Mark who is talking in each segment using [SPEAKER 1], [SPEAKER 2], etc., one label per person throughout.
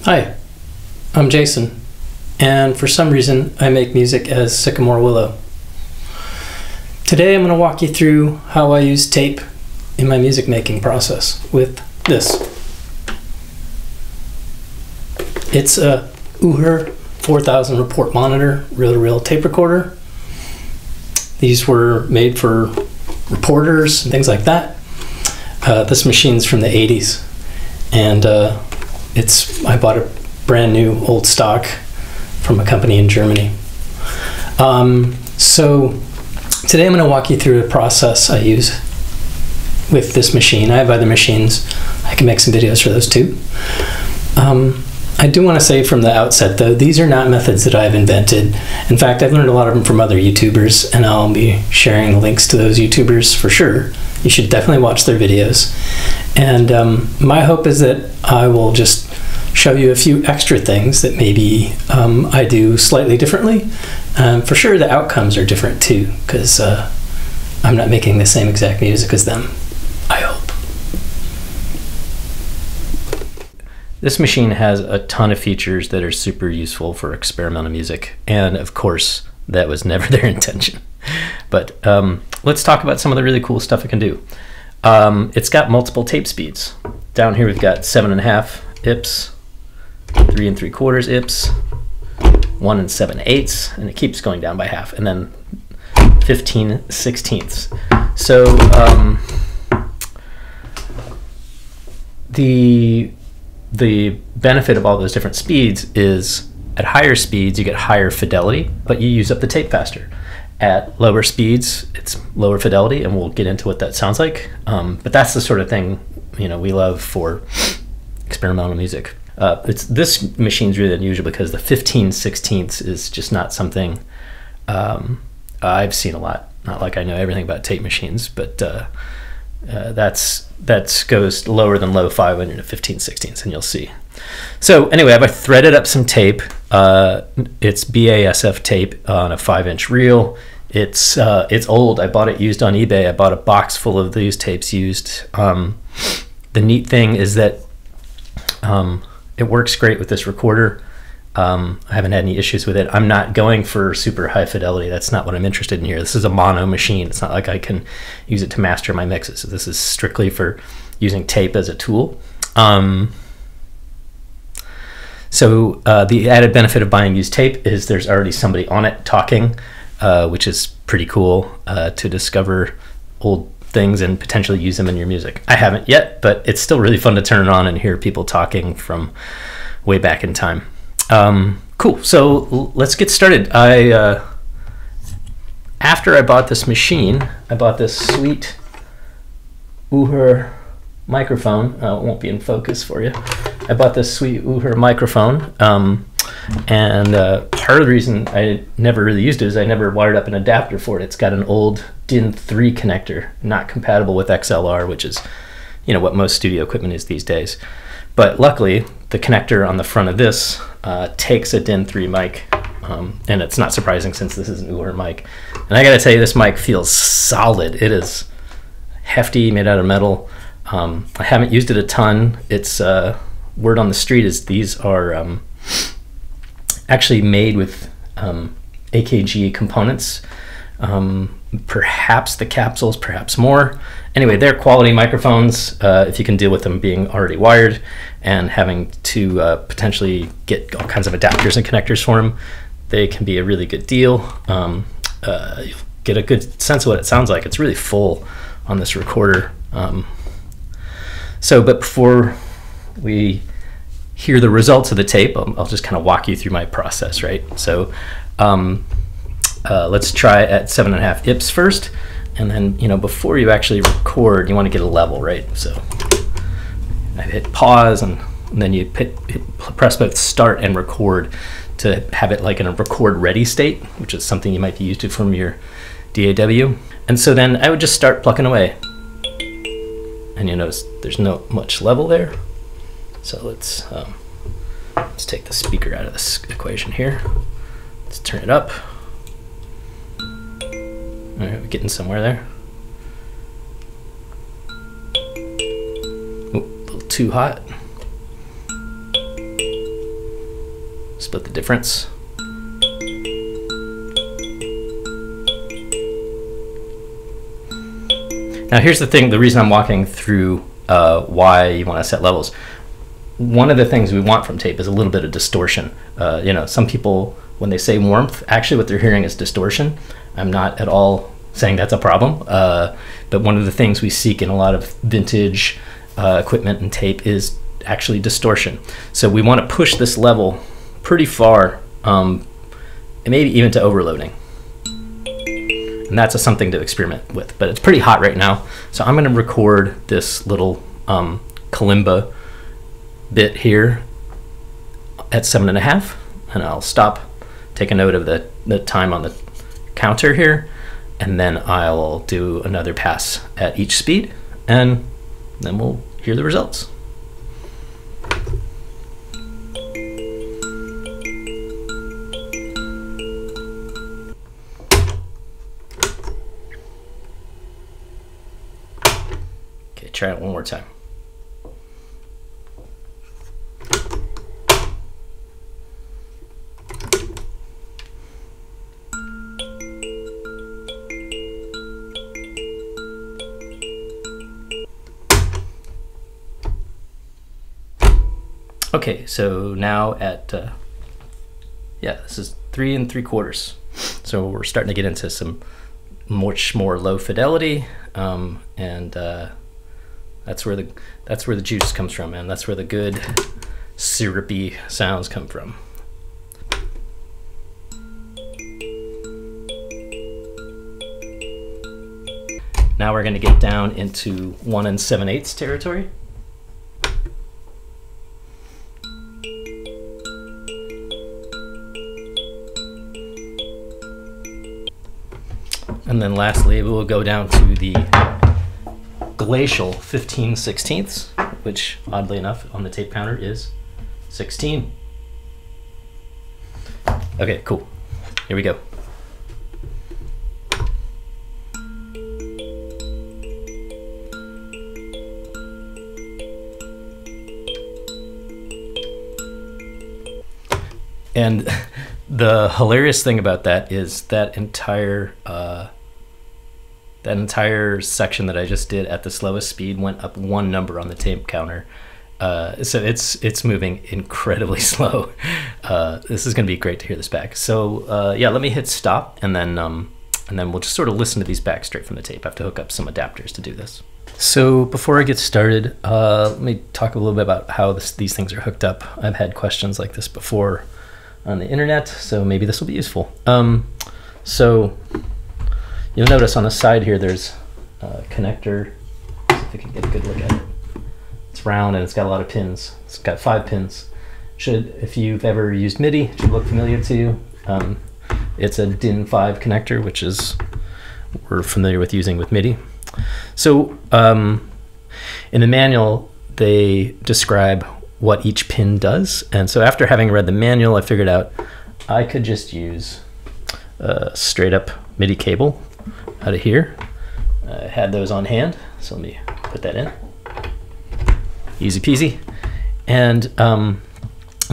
[SPEAKER 1] Hi, I'm Jason, and for some reason I make music as Sycamore Willow. Today I'm going to walk you through how I use tape in my music making process with this. It's a Uher 4000 report monitor, reel-to-reel tape recorder. These were made for reporters and things like that. This machine's from the 80s, and I bought a brand new old stock from a company in Germany. So today I'm going to walk you through a process I use with this machine. I have other machines. I can make some videos for those too. I do want to say from the outset though, these are not methods that I've invented. In fact, I've learned a lot of them from other YouTubers, and I'll be sharing the links to those YouTubers for sure. You should definitely watch their videos. And my hope is that I will just show you a few extra things that maybe I do slightly differently. For sure the outcomes are different too, because I'm not making the same exact music as them, I hope. This machine has a ton of features that are super useful for experimental music, and of course that was never their intention. But let's talk about some of the really cool stuff it can do. It's got multiple tape speeds. Down here we've got 7.5 IPS, 3 3/4 IPS, 1 7/8, and it keeps going down by half, and then 15/16. So the benefit of all those different speeds is at higher speeds you get higher fidelity, but you use up the tape faster. At lower speeds it's lower fidelity, and we'll get into what that sounds like. But that's the sort of thing, you know, we love for experimental music. This machine's really unusual because the 15/16 is just not something I've seen a lot. Not like I know everything about tape machines, but that goes lower than lo-fi when you're at 15/16, and you'll see. So anyway, I've threaded up some tape. It's BASF tape on a 5-inch reel. It's old. I bought it used on eBay. I bought a box full of these tapes used. The neat thing is that it works great with this recorder. I haven't had any issues with it. I'm not going for super high fidelity. That's not what I'm interested in here. This is a mono machine. It's not like I can use it to master my mixes. So this is strictly for using tape as a tool. So the added benefit of buying used tape is there's already somebody on it talking, which is pretty cool to discover old things and potentially use them in your music. I haven't yet, but it's still really fun to turn it on and hear people talking from way back in time. Cool, so let's get started. After I bought this machine, I bought this sweet Uher microphone. It won't be in focus for you. I bought this sweet Uher microphone, and part of the reason I never really used it is I never wired up an adapter for it. It's got an old DIN 3 connector, not compatible with XLR, which is, you know, what most studio equipment is these days. But luckily, the connector on the front of this takes a DIN 3 mic, and it's not surprising since this is an Uher mic. And I gotta tell you, this mic feels solid. It is hefty, made out of metal. I haven't used it a ton. It's word on the street is these are actually made with AKG components. Perhaps the capsules, perhaps more. Anyway, they're quality microphones if you can deal with them being already wired and having to potentially get all kinds of adapters and connectors for them. They can be a really good deal. You'll get a good sense of what it sounds like. It's really full on this recorder. But before we hear the results of the tape, I'll just kind of walk you through my process, right? So let's try at 7.5 IPS first, and then, you know, before you actually record, you want to get a level, right? So I hit pause, and then you press both start and record to have it like in a record ready state, which is something you might be used to from your DAW. And so then I would just start plucking away, and you notice there's not much level there. So let's take the speaker out of this equation here. Let's turn it up. All right, we're getting somewhere there. Ooh, a little too hot. split the difference. Now here's the thing, the reason I'm walking through why you want to set levels. One of the things we want from tape is a little bit of distortion. You know, some people, when they say warmth, actually what they're hearing is distortion. I'm not at all saying that's a problem, but one of the things we seek in a lot of vintage equipment and tape is actually distortion. So we want to push this level pretty far, and maybe even to overloading. And that's something to experiment with, but it's pretty hot right now. So I'm going to record this little kalimba bit here at 7.5, and I'll stop, take a note of the time on the counter here, and then I'll do another pass at each speed, and then we'll hear the results. Okay, try it one more time. Okay, so now at, yeah, this is 3 3/4. So we're starting to get into some much more low fidelity, and that's where the juice comes from, and that's where the good syrupy sounds come from. Now we're going to get down into 1 7/8 territory. And then lastly, we will go down to the glacial 15/16, which oddly enough on the tape counter is 16. Okay, cool. Here we go. And the hilarious thing about that is that entire section that I just did at the slowest speed went up 1 number on the tape counter. So it's moving incredibly slow. This is going to be great to hear this back. So yeah, let me hit stop, and then we'll just sort of listen to these back straight from the tape. I have to hook up some adapters to do this. So before I get started, let me talk a little bit about how these things are hooked up. I've had questions like this before on the internet, so maybe this will be useful. So you'll notice on the side here there's a connector. Let's see if we can get a good look at it. It's round and it's got a lot of pins. It's got 5 pins. If you've ever used MIDI, it should look familiar to you. It's a DIN 5 connector, which is we're familiar with using with MIDI. So in the manual, they describe what each pin does. And so after having read the manual, I figured out I could just use a straight up MIDI cable out of here. I had those on hand, so let me put that in. Easy peasy. And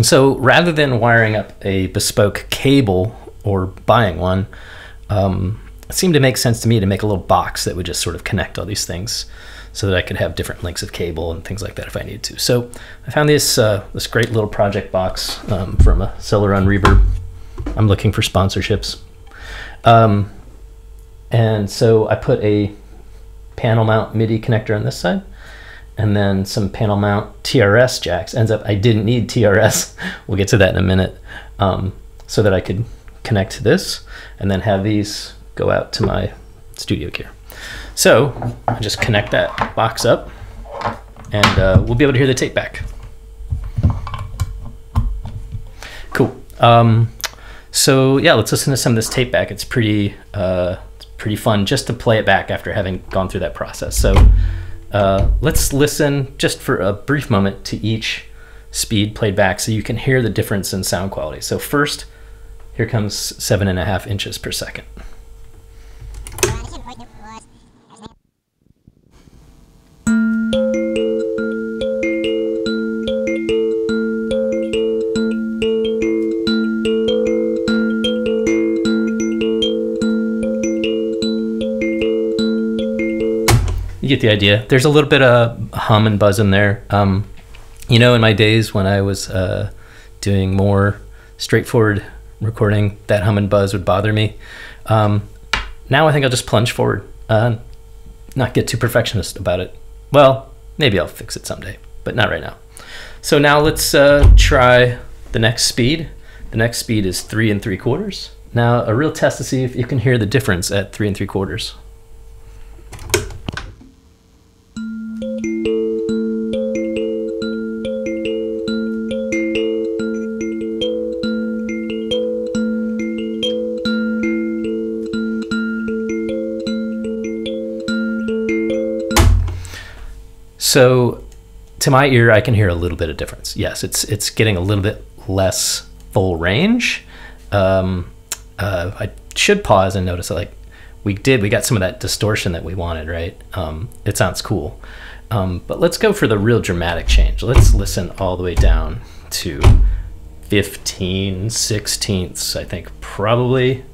[SPEAKER 1] so rather than wiring up a bespoke cable or buying one, it seemed to make sense to me to make a little box that would just sort of connect all these things so that I could have different lengths of cable and things like that if I needed to. So I found this great little project box from a seller on Reverb. I'm looking for sponsorships. And so I put a panel mount MIDI connector on this side, and then some panel mount TRS jacks. Ends up I didn't need TRS. We'll get to that in a minute. So that I could connect to this and then have these go out to my studio gear. So I just connect that box up, and we'll be able to hear the tape back. Cool. So yeah, let's listen to some of this tape back. It's pretty fun just to play it back after having gone through that process. So let's listen just for a brief moment to each speed played back so you can hear the difference in sound quality. So first, here comes 7.5 inches per second. get the idea. There's a little bit of hum and buzz in there. You know, in my days when I was doing more straightforward recording, that hum and buzz would bother me. Now I think I'll just plunge forward, not get too perfectionist about it. Well, maybe I'll fix it someday, but not right now. So now let's try the next speed. The next speed is 3 3/4. Now a real test to see if you can hear the difference at 3 3/4. So to my ear, I can hear a little bit of difference. Yes, it's getting a little bit less full range. I should pause and notice that, like, we got some of that distortion that we wanted, right? It sounds cool. But let's go for the real dramatic change. Let's listen all the way down to 15/16. I think probably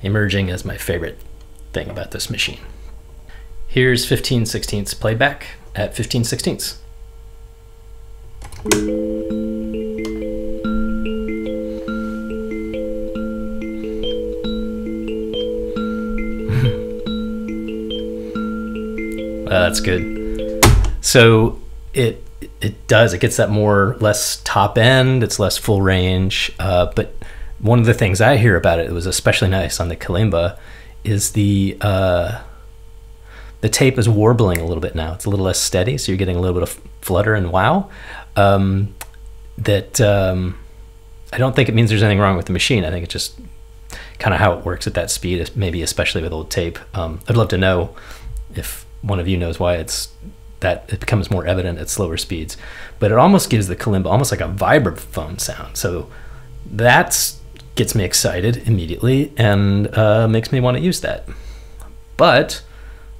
[SPEAKER 1] emerging as my favorite thing about this machine. Here's 15/16 playback at 15/16. That's good. So it gets that less top end, it's less full range, but one of the things I hear about it, was especially nice on the kalimba, is the tape is warbling a little bit now. It's a little less steady, so you're getting a little bit of flutter and wow. I don't think it means there's anything wrong with the machine. I think it's just kind of how it works at that speed, maybe especially with old tape. I'd love to know if one of you knows why it becomes more evident at slower speeds. But it almost gives the kalimba almost like a vibraphone sound. So that gets me excited immediately and makes me want to use that. But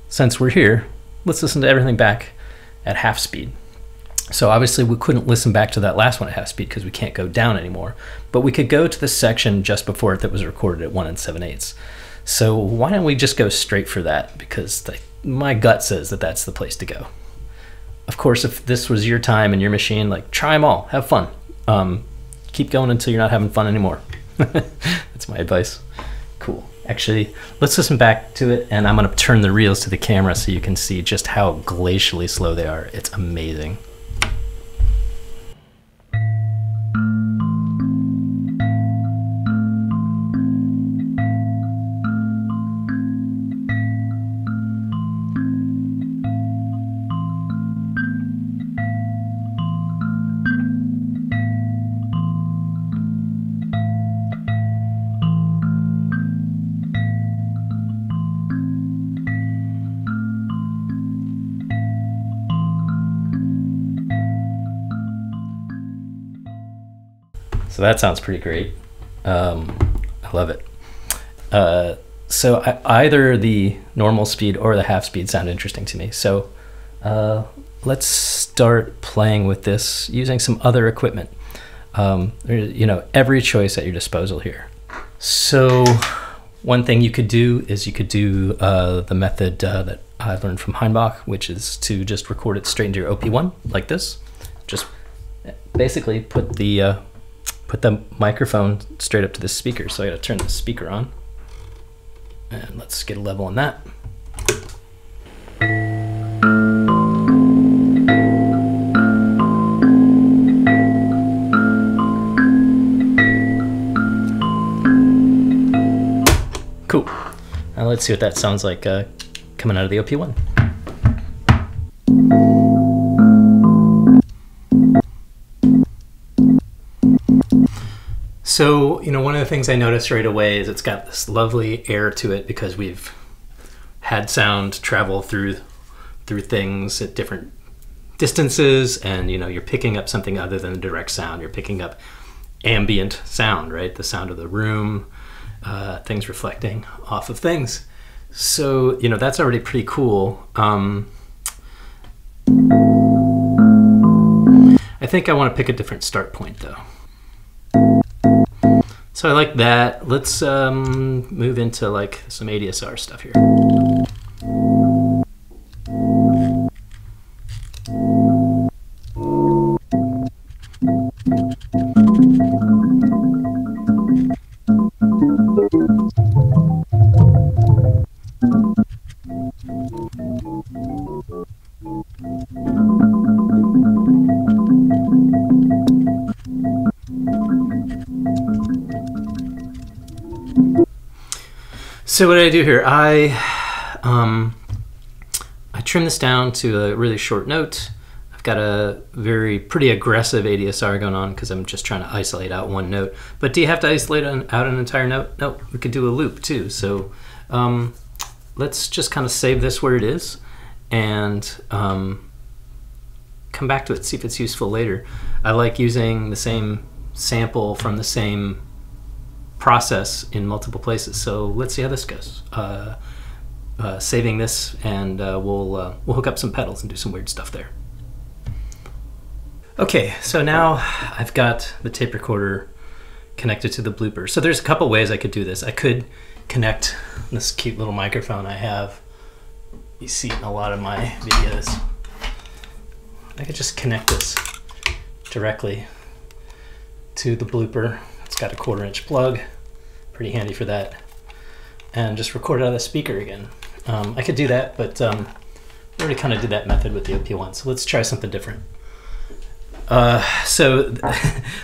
[SPEAKER 1] since we're here, let's listen to everything back at half speed. So obviously we couldn't listen back to that last one at half speed because we can't go down anymore, but we could go to the section just before it that was recorded at 1 7/8. So why don't we just go straight for that, because my gut says that that's the place to go. Of course, if this was your time and your machine, like, try them all, have fun. Keep going until you're not having fun anymore. That's my advice. Cool. Actually, let's listen back to it, and I'm going to turn the reels to the camera so you can see just how glacially slow they are. It's amazing. So that sounds pretty great. I love it. So either the normal speed or the half speed sound interesting to me. So let's start playing with this using some other equipment. You know, every choice at your disposal here. So one thing you could do is you could do the method that I learned from Heimbach, which is to just record it straight into your OP-1 like this. Just basically put the microphone straight up to the speaker. So I gotta turn the speaker on, and let's get a level on that. Cool. Now let's see what that sounds like coming out of the OP-1. So, you know, one of the things I noticed right away is it's got this lovely air to it because we've had sound travel through things at different distances, and, you know, you're picking up something other than the direct sound. You're picking up ambient sound, right? The sound of the room, things reflecting off of things. So, you know, that's already pretty cool. I think I want to pick a different start point though. So I like that. Let's move into like some ADSR stuff here. So what did I do here? I trimmed this down to a really short note. I've got a pretty aggressive ADSR going on because I'm just trying to isolate out one note. But do you have to isolate out an entire note? No, we could do a loop too. So let's just kind of save this where it is and come back to it, see if it's useful later. I like using the same sample from the same process in multiple places. So let's see how this goes. Saving this, and we'll hook up some pedals and do some weird stuff there. Okay, so now I've got the tape recorder connected to the blooper. So there's a couple ways I could do this. I could connect this cute little microphone I have. You see it in a lot of my videos. I could just connect this directly to the blooper. It's got a 1/4-inch plug, pretty handy for that, and just record it out of the speaker again. I could do that, but we already kind of did that method with the OP-1, so let's try something different. So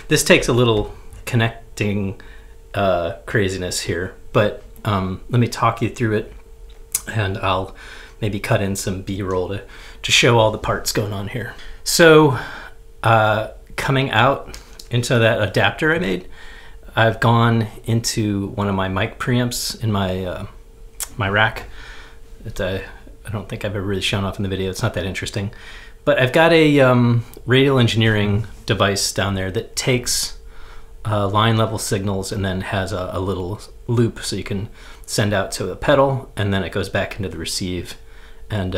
[SPEAKER 1] this takes a little connecting craziness here, but let me talk you through it, and I'll maybe cut in some B-roll to show all the parts going on here. So coming out into that adapter I made, I've gone into one of my mic preamps in my my rack. I don't think I've ever really shown off in the video. It's not that interesting. But I've got a Radial engineering device down there that takes line level signals and then has a little loop so you can send out to a pedal, and then it goes back into the receive. And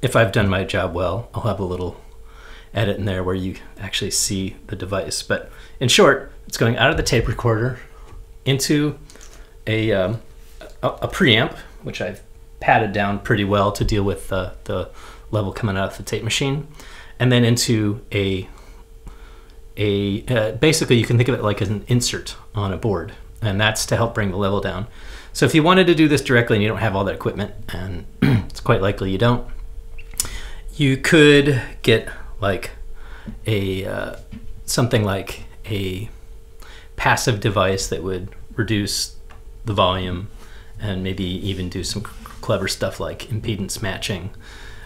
[SPEAKER 1] if I've done my job well, I'll have a little edit in there where you actually see the device. But in short, it's going out of the tape recorder into a preamp, which I've padded down pretty well to deal with the level coming out of the tape machine, and then into basically you can think of it like an insert on a board, and that's to help bring the level down. So if you wanted to do this directly and you don't have all that equipment, and it's quite likely you don't, you could get like something like a passive device that would reduce the volume and maybe even do some clever stuff like impedance matching.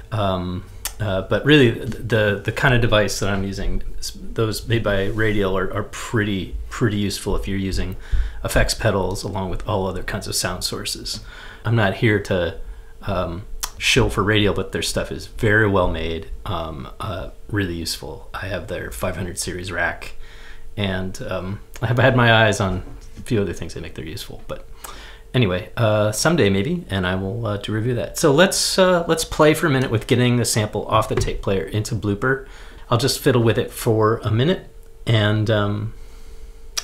[SPEAKER 1] But really the kind of device that I'm using, those made by Radial, are pretty useful if you're using effects pedals along with all other kinds of sound sources. I'm not here to shill for Radial, but their stuff is very well made, really useful. I have their 500 series rack, and I have had my eyes on a few other things they make. They're useful, but anyway, someday maybe, and I will do review that. So let's play for a minute with getting the sample off the tape player into blooper. I'll just fiddle with it for a minute and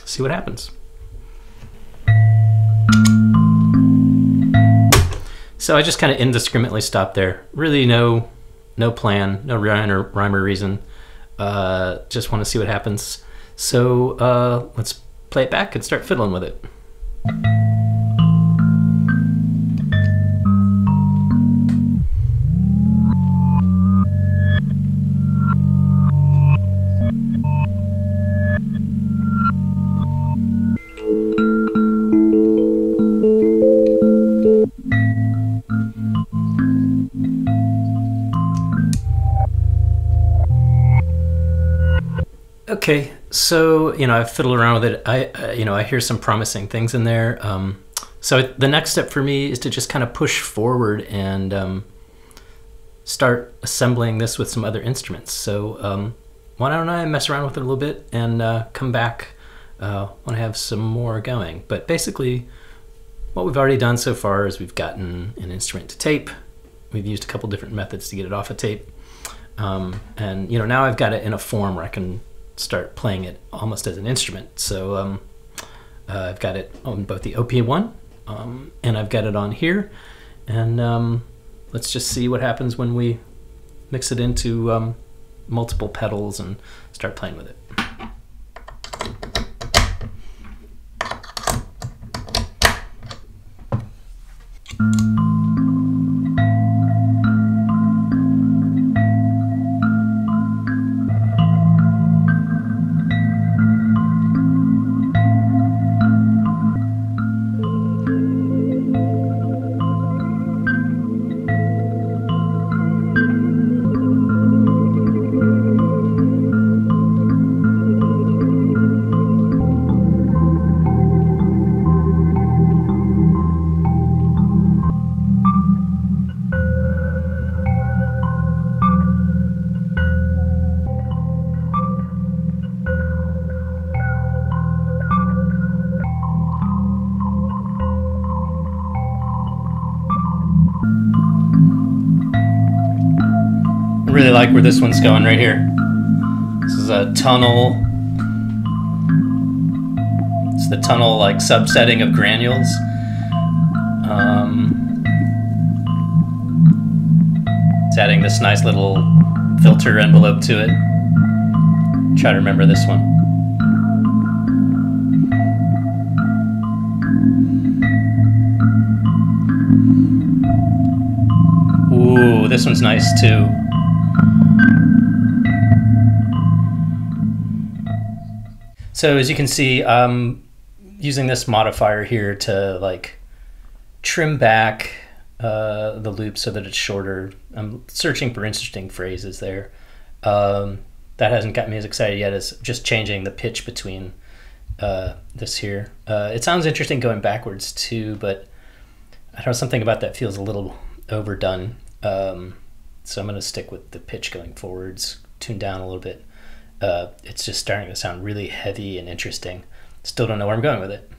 [SPEAKER 1] see what happens. So I just kind of indiscriminately stopped there. Really no plan, no rhyme or reason. Just want to see what happens. So let's play it back and start fiddling with it. Okay, so I've fiddled around with it. I hear some promising things in there. So the next step for me is to just kind of push forward and start assembling this with some other instruments. So why don't I mess around with it a little bit and come back when I have some more going. But basically, what we've already done so far is we've gotten an instrument to tape. We've used a couple different methods to get it off a tape, and now I've got it in a form where I can start playing it almost as an instrument. So I've got it on both the OP-1 and I've got it on here, and let's just see what happens when we mix it into multiple pedals and start playing with it. really like where this one's going right here. This is a tunnel. It's the tunnel like subsetting of granules. It's adding this nice little filter envelope to it. Try to remember this one. Ooh, this one's nice too. So as you can see, I'm using this modifier here to like trim back the loop so that it's shorter. I'm searching for interesting phrases there. That hasn't got me as excited yet as just changing the pitch between this here. It sounds interesting going backwards too, but I don't know, something about that feels a little overdone. So I'm going to stick with the pitch going forwards, tune down a little bit. It's just starting to sound really heavy and interesting. Still don't know where I'm going with it.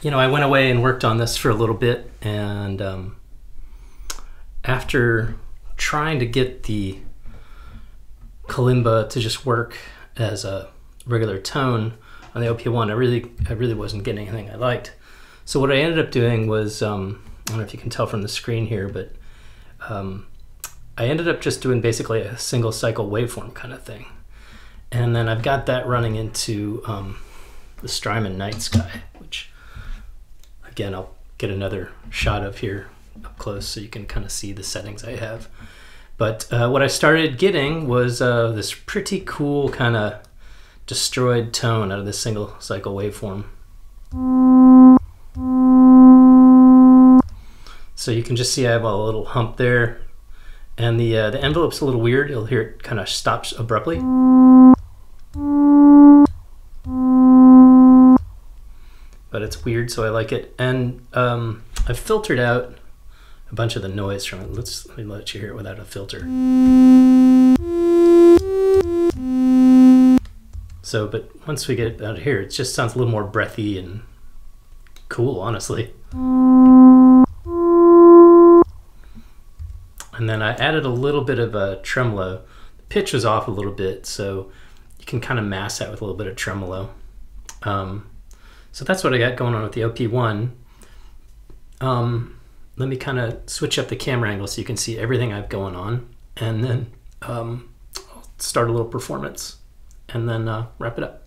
[SPEAKER 1] You know, I went away and worked on this for a little bit, and after trying to get the kalimba to just work as a regular tone on the OP-1, I really wasn't getting anything I liked. So what I ended up doing was, I don't know if you can tell from the screen here, but I ended up just doing basically a single cycle waveform kind of thing. And then I've got that running into the Strymon NightSky, which again, I'll get another shot of here up close so you can kind of see the settings I have. But what I started getting was this pretty cool kind of destroyed tone out of this single cycle waveform. So you can just see I have a little hump there, and the envelope's a little weird. You'll hear it kind of stops abruptly. But it's weird, so I like it. And I've filtered out a bunch of the noise from it. Let me let you hear it without a filter. So, but once we get it out of here, it just sounds a little more breathy and cool, honestly. And then I added a little bit of a tremolo. The pitch was off a little bit, so you can kind of mask that with a little bit of tremolo. So that's what I got going on with the OP-1. Let me kind of switch up the camera angle so you can see everything I have going on, and then I'll start a little performance and then wrap it up.